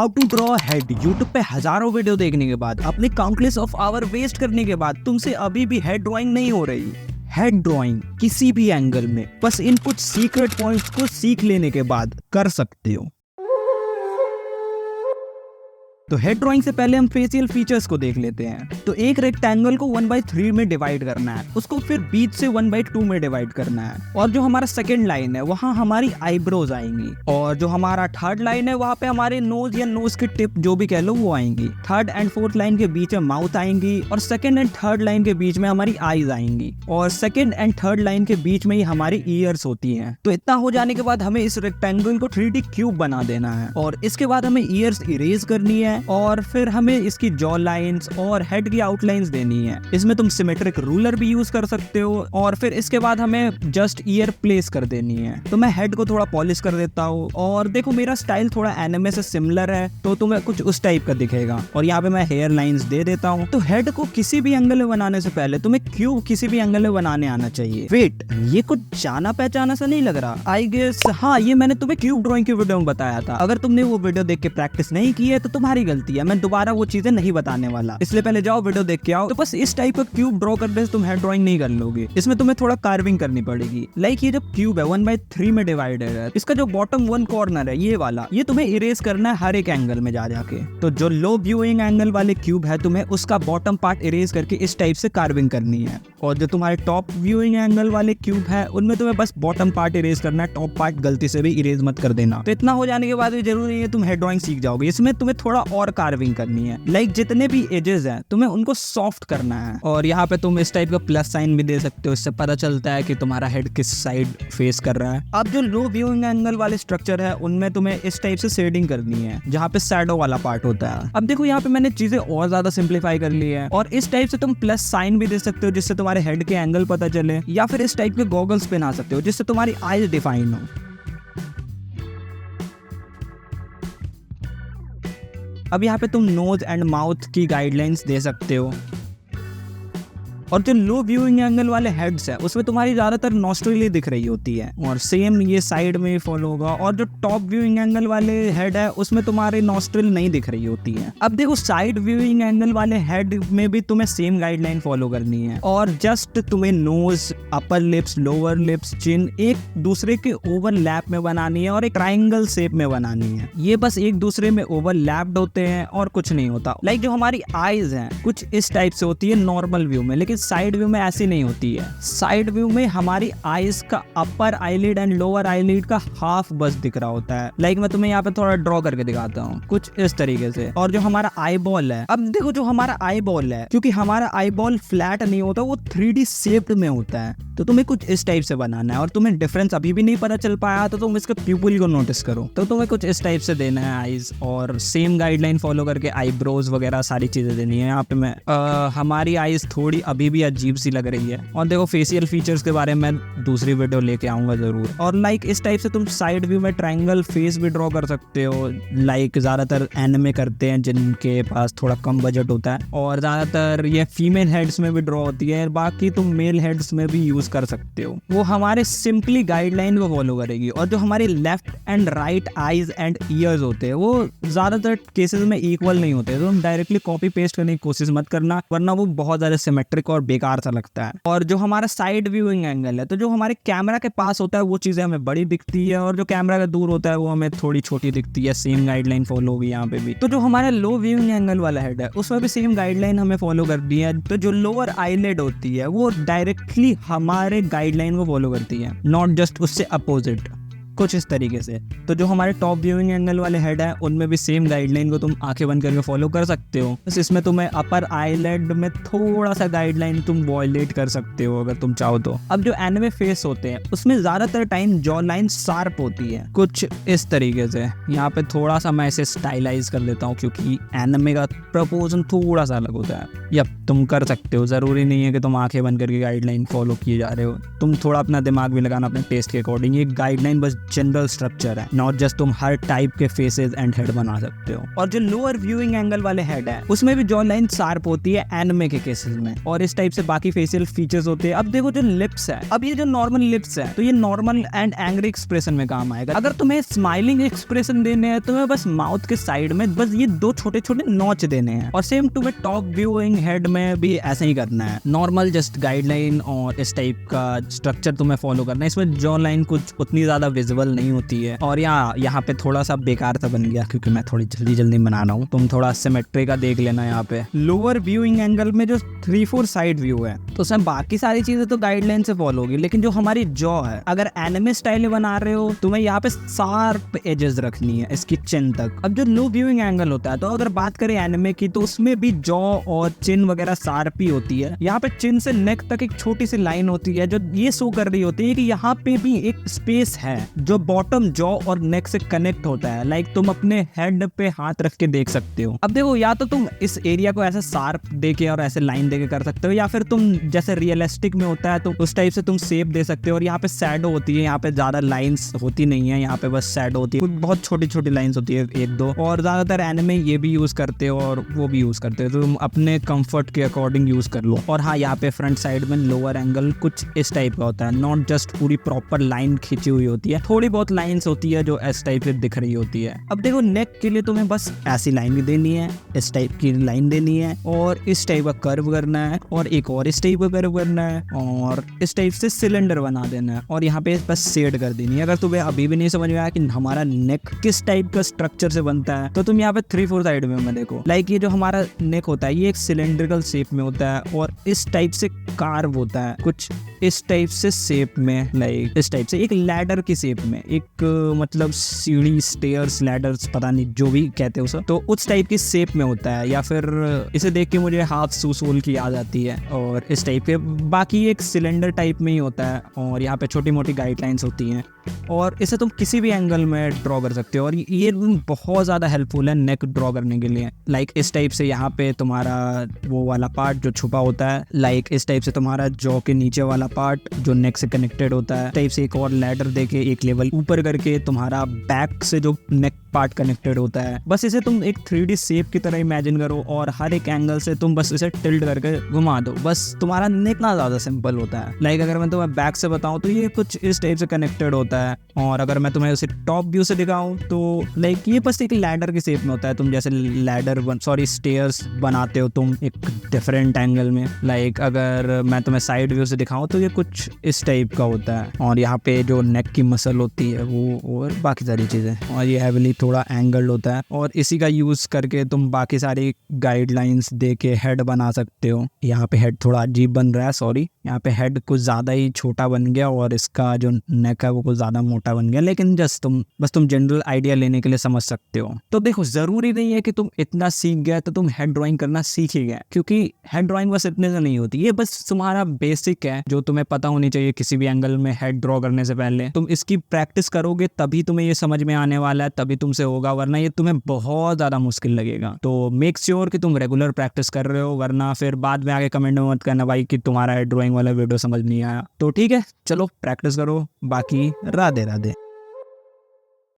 How to draw head. YouTube पे हजारों video देखने के बाद, अपने काउंटलेस ऑफ आवर वेस्ट करने के बाद तुमसे अभी भी हेड ड्राइंग नहीं हो रही। हेड ड्राइंग किसी भी एंगल में बस इन कुछ सीक्रेट पॉइंट्स को सीख लेने के बाद कर सकते हो। तो हेड ड्राइंग से पहले हम फेशियल फीचर्स को देख लेते हैं। तो एक रेक्टेंगल को 1/3 में डिवाइड करना है, उसको फिर बीच से 1/2 में डिवाइड करना है, और जो हमारा सेकंड लाइन है वहाँ हमारी आईब्रोज आएंगी, और जो हमारा थर्ड लाइन है वहाँ पे हमारे नोज या नोज के टिप जो भी कह लो वो आएंगी। थर्ड एंड फोर्थ लाइन के बीच में माउथ आएंगी, और सेकंड एंड थर्ड लाइन के बीच में हमारी आईज आएंगी, और सेकंड एंड थर्ड लाइन के बीच में ही हमारी ईयर्स होती हैं। तो इतना हो जाने के बाद हमें इस रेक्टेंगल को 3D क्यूब बना देना है, और इसके बाद हमें ईयर्स इरेज करनी है, और फिर हमें इसकी जॉ लाइंस और हेड की आउटलाइंस देनी है। इसमें तुम सिमेट्रिक रूलर भी यूज कर सकते हो, और फिर इसके बाद हमें जस्ट ईयर प्लेस कर देनी है। तो मैं हेड को थोड़ा पॉलिश कर देता हूँ, और देखो मेरा स्टाइल थोड़ा एनिमे से सिमिलर है, तो तुम्हें कुछ उस टाइप का दिखेगा। और यहाँ पे मैं हेयर लाइंस दे देता हूँ। तो हेड को किसी भी एंगल में बनाने से पहले तुम्हें क्यूब किसी भी एंगल में बनाने आना चाहिए। वेट, ये कुछ जाना पहचाना सा नहीं लग रहा? आई गेस हाँ, ये मैंने तुम्हें क्यूब ड्राइंग की वीडियो में बताया था। अगर तुमने वो वीडियो देख के प्रैक्टिस नहीं की है तो तुम्हारी गलती है। मैं दोबारा वो चीजें नहीं बताने वाला, इसलिए पहले जाओ वीडियो देख के आओ। तो बस इस टाइप का क्यूब ड्रॉ करने से तुम हेड ड्राइंग नहीं कर लोगे। इसमें तुम्हें थोड़ा कार्विंग करनी पड़ेगी। लाइक ये जो क्यूब है 1/3 में डिवाइडेड है, इसका जो बॉटम 1 कॉर्नर है ये वाला, ये तुम्हें इरेज करना है हर एक एंगल में जा जाके। तो जो लो व्यूइंग एंगल वाले क्यूब है, तुम्हें उसका बॉटम पार्ट इरेज करके इस टाइप से कार्विंग करनी है। और जो तुम्हारे टॉप व्यूइंग एंगल वाले क्यूब है, उनमें तुम्हें बस बॉटम पार्ट इरेज करना है, टॉप पार्ट गलती से भी इरेज मत कर देना। तो इतना हो जाने के बाद भी जरूरी है तुम हेड ड्राइंग सीख जाओगे। इसमें तुम्हें थोड़ा और कार्विंग करनी है। लाइक जितने भी एजेस हैं तुम्हें उनको सॉफ्ट करना है, और यहाँ पे तुम इस टाइप का प्लस साइन भी दे सकते हो। इससे पता चलता है कि तुम्हारा हेड किस साइड फेस कर रहा है। अब जो लो व्यूइंग एंगल वाले स्ट्रक्चर है, उनमें तुम्हें इस टाइप से शेडिंग करनी है, जहाँ पे शैडो वाला पार्ट होता है। अब देखो यहाँ पे मैंने चीजें और ज्यादा सिंप्लीफाई कर ली है, और इस टाइप से तुम प्लस साइन भी दे सकते हो जिससे तुम्हारे हेड के एंगल पता चले, या फिर इस टाइप के गॉगल्स पहना सकते हो जिससे तुम्हारी आईज डिफाइन हो। अब यहाँ पे तुम नोज एंड माउथ की गाइडलाइंस दे सकते हो। और जो लो व्यूइंग एंगल वाले हेड्स है, उसमें तुम्हारी ज्यादातर नॉस्ट्रिल ही दिख रही होती है, और सेम ये साइड में फॉलो होगा। और जो टॉप व्यूइंग एंगल वाले हेड है, उसमें तुम्हारी नॉस्ट्रिल नहीं दिख रही होती है। अब देखो साइड व्यूइंग एंगल वाले हेड में भी तुम्हें सेम गाइडलाइन फॉलो करनी है, और जस्ट तुम्हें nose, upper lips, lower lips, chin एक दूसरे के ओवरलैप में बनानी है, और एक ट्राइंगल शेप में बनानी है। ये बस एक दूसरे में ओवरलैप्ड होते हैं और कुछ नहीं होता। लाइक जो हमारी आईज हैं कुछ इस टाइप से होती है नॉर्मल व्यू में, लेकिन साइड व्यू में ऐसी नहीं होती है। साइड व्यू में हमारी आईज का upper eyelid and lower eyelid का हाफ बस दिख रहा होता है। लाइक मैं तुम्हें यहाँ पे थोड़ा ड्रॉ करके दिखाता हूँ कुछ इस तरीके से। और जो हमारा आई बॉल है, अब देखो जो हमारा आई बॉल है, क्योंकि हमारा आई बॉल फ्लैट नहीं होता, वो 3D शेप्ड में होता है, तो तुम्हें कुछ इस टाइप से बनाना है। और तुम्हें डिफरेंस अभी भी नहीं पता चल पाया तो तुम इसके प्यूपिल को नोटिस करो। तो तुम्हें कुछ इस टाइप से देना है आईज, और सेम गाइडलाइन फॉलो करके आईब्रोज वगैरह सारी चीजें देनी है। यहाँ पे मैं हमारी आईज थोड़ी अभी भी अजीब सी लग रही है। और देखो फेशियल फीचर्स के बारे में मैं दूसरी वीडियो लेके आऊंगा जरूर। और लाइक इस टाइप से तुम साइड व्यू में ट्रायंगल फेस भी ड्रॉ कर सकते हो। लाइक ज्यादातर एनिमे करते हैं जिनके पास थोड़ा कम बजट होता है, और ज्यादातर ये फीमेल हेड्स में भी ड्रॉ होती है, बाकी तुम मेल हेड्स में भी यूज कर सकते हो। वो हमारे सिंपली गाइडलाइन को फॉलो करेगी। और जो हमारी left and right eyes and years होते हैं, वो ज्यादातर केसेस में इक्वल नहीं होते, तो तुम डायरेक्टली कॉपी पेस्ट करने की कोशिश मत करना, वरना वो बहुत ज्यादा सिमेट्रिक और बेकार सा लगता है। और जो हमारा साइड व्यूइंग एंगल है, तो जो हमारे कैमरा के पास होता है वो चीजें हमें बड़ी दिखती है, और जो कैमरा के दूर होता है वो हमें थोड़ी छोटी दिखती है। सेम गाइडलाइन फॉलो होगी यहाँ पे भी। तो जो हमारा लो व्यूइंग एंगल वाला हेड है, उसमें भी सेम गाइडलाइन हमें फॉलो करनी है। तो जो लोअर आईलिड होती है वो डायरेक्टली हमारे गाइडलाइन को फॉलो करती है, नॉट जस्ट उससे अपोजिट, कुछ इस तरीके से। तो जो हमारे टॉप व्यूइंग एंगल वाले हेड है, उनमें भी सेम गाइडलाइन को तुम आंखें बंद करके फॉलो कर सकते हो। बस इसमें तुम्हें अपर आईलिड में थोड़ा सा गाइडलाइन तुम वॉयलेट कर सकते हो अगर तुम चाहो तो। अब जो एनिमे फेस होते हैं, उसमें ज्यादातर टाइम जॉ लाइन शार्प होती है, कुछ इस तरीके से। यहाँ पे थोड़ा सा मैं इसे स्टाइलाइज कर लेता हूँ, क्योंकि एनिमे का प्रपोजन थोड़ा सा अलग होता है। या तुम कर सकते हो, जरूरी नहीं है कि तुम आंखें बंद करके गाइडलाइन फॉलो किए जा रहे हो। तुम थोड़ा अपना दिमाग भी लगाना अपने टेस्ट के अकॉर्डिंग। ये गाइडलाइन बस जनरल स्ट्रक्चर है, नॉट जस्ट तुम हर टाइप के फेसेस एंड हेड बना सकते हो। और जो लोअर व्यूइंग एंगल वाले हेड है उसमें भी जॉ लाइन शार्प होती है एनिमे के केसेस में, और इस टाइप से बाकी फेशियल फीचर्स होते हैं। अब देखो जो लिप्स है, अब ये जो नॉर्मल लिप्स है तो ये नॉर्मल एंड एंग्री एक्सप्रेशन में काम आएगा। अगर तुम्हें स्माइलिंग एक्सप्रेशन देने हैं तुम्हें बस माउथ के साइड में बस ये 2 छोटे छोटे नॉच देने हैं, और सेम तुम्हें टॉप व्यूइंग हेड में भी ऐसा ही करना है, नॉर्मल जस्ट गाइडलाइन और इस टाइप का स्ट्रक्चर तुम्हें फॉलो करना है। इसमें जॉ लाइन कुछ उतनी ज्यादा विजिबल नहीं होती है, और यहाँ पे थोड़ा सा बेकार सा बन गया क्योंकि मैं थोड़ी जल्दी बना रहा हूँ, तुम थोड़ा सिमेट्री का देख लेना। यहाँ पे लोअर व्यूइंग एंगल में जो 3-4 साइड व्यू है तो उसमें बाकी सारी चीजें तो गाइडलाइन से फॉलो होगी, लेकिन जो हमारी जॉ है अगर एनिमे स्टाइल में बना रहे हो तुम्हें यहाँ पे शार्प एजेस रखनी है इसकी चिन तक। अब जो लो व्यूइंग एंगल होता है तो अगर बात करें एनिमे की तो उसमें भी जॉ और चिन वगैरह शार्प ही होती है। यहाँ पे चिन से नेक तक एक छोटी सी लाइन होती है जो ये शो कर रही होती है कि यहाँ पे भी एक स्पेस है जो बॉटम जॉ और नेक से कनेक्ट होता है। लाइक तुम अपने हेड पे हाथ रख के देख सकते हो। अब देखो या तो तुम इस एरिया को ऐसे शार्प देके और ऐसे लाइन देके कर सकते हो, या फिर तुम जैसे रियलिस्टिक में होता है तो उस टाइप से तुम शेप दे सकते हो। और यहाँ पे शैडो होती है, यहाँ पे ज्यादा लाइंस होती नहीं है, यहाँ पे बस शैडो होती है, बहुत छोटी छोटी लाइंस होती है 1-2, और ज्यादातर एनिमे ये भी यूज करते हो और वो भी यूज करते हो, तो तुम अपने कंफर्ट के अकॉर्डिंग यूज कर लो। और हाँ, यहाँ पे फ्रंट साइड में लोअर एंगल कुछ इस टाइप का होता है, नॉट जस्ट पूरी प्रॉपर लाइन खींची हुई होती है, थोड़ी बहुत लाइंस होती है जो इस टाइप से दिख रही होती है। अब देखो नेक के लिए तुम्हें बस ऐसी लाइन भी देनी है, इस टाइप की लाइन देनी है, और इस टाइप का कर्व करना है, और एक और इस टाइप का कर्व करना है, और इस टाइप से सिलेंडर बना देना है, और यहाँ पे बस शेड कर देनी है। अगर तुम्हें अभी भी नहीं समझ में आया कि हमारा नेक किस टाइप का स्ट्रक्चर से बनता है तो तुम यहाँ पे 3-4 साइड में देखो। लाइक ये जो हमारा नेक होता है ये एक सिलेंड्रिकल शेप में होता है, और इस टाइप से कार्व होता है कुछ इस टाइप से शेप में, लाइक इस टाइप से एक लैडर की शेप में, एक मतलब सीढ़ी, स्टेयर्स, लैडर्स, पता नहीं जो भी कहते हो उसे, तो उस टाइप की शेप में होता है। या फिर इसे देख के मुझे हाथ सूसोल की याद आती है, और इस टाइप के बाकी एक सिलेंडर टाइप में ही होता है, और यहाँ पे छोटी मोटी गाइडलाइंस होती हैं, और इसे तुम किसी भी एंगल में ड्रॉ कर सकते हो। और ये बहुत ज़्यादा हेल्पफुल है नेक ड्रॉ करने के लिए। लाइक इस टाइप से यहाँ पे तुम्हारा वो वाला पार्ट जो छुपा होता है, लाइक इस टाइप से तुम्हारा जॉ के नीचे वाला पार्ट जो नेक से कनेक्टेड होता है, टाइप से एक और लैडर देके एक लेवल ऊपर करके तुम्हारा बैक से जो नेक पार्ट कनेक्टेड होता है। बस इसे तुम एक 3D शेप की तरह इमेजिन करो, और हर एक एंगल से तुम बस इसे टिल्ट करके घुमा दो, बस तुम्हारा नेक ना ज़्यादा सिंपल होता है। लाइक अगर मैं तुम्हें बैक से बताऊं तो ये कुछ इस टाइप से कनेक्टेड होता है, और अगर मैं तुम्हें उसे टॉप व्यू से दिखाऊं तो लाइक ये बस एक लैडर की शेप में होता है। तुम जैसे स्टेयर्स बनाते हो तुम एक डिफरेंट एंगल में, लाइक अगर मैं तुम्हें साइड व्यू से दिखाऊं तो ये कुछ इस टाइप का होता है, और यहाँ पे जो नेक की मसल होती है वो, और बाकी सारी चीज़ें, और ये हैविली थोड़ा एंगल होता है, और इसी का यूज़ करके तुम बाकी सारी गाइडलाइंस दे के हेड बना सकते हो। यहाँ पे हेड थोड़ा अजीब बन रहा है, सॉरी, यहाँ पे हेड कुछ ज़्यादा ही छोटा बन गया, और इसका जो नेक है वो कुछ ज़्यादा मोटा बन गया, लेकिन जस्ट तुम जनरल आइडिया लेने के लिए समझ सकते हो। तो देखो, ज़रूरी नहीं है कि तुम इतना सीख गए तो तुम हेड ड्राइंग करना सीख ही गए, क्योंकि हेड ड्राइंग बस इतने से नहीं होती, ये बस तुम्हारा बेसिक है जो तुम्हें पता होनी चाहिए। किसी भी एंगल में हेड ड्रॉ करने से पहले तुम इसकी प्रैक्टिस करोगे तभी तुम्हें ये समझ में आने वाला है, तभी तुमसे होगा, वरना ये तुम्हें बहुत ज़्यादा मुश्किल लगेगा। तो मेक श्योर कि तुम रेगुलर प्रैक्टिस कर रहे हो, वरना फिर बाद में आगे कमेंट में मत करना भाई कि तुम्हारा हेड ड्राइंग वाला वीडियो समझ नहीं आया। तो ठीक है, चलो प्रैक्टिस करो, बाकी राधे राधे।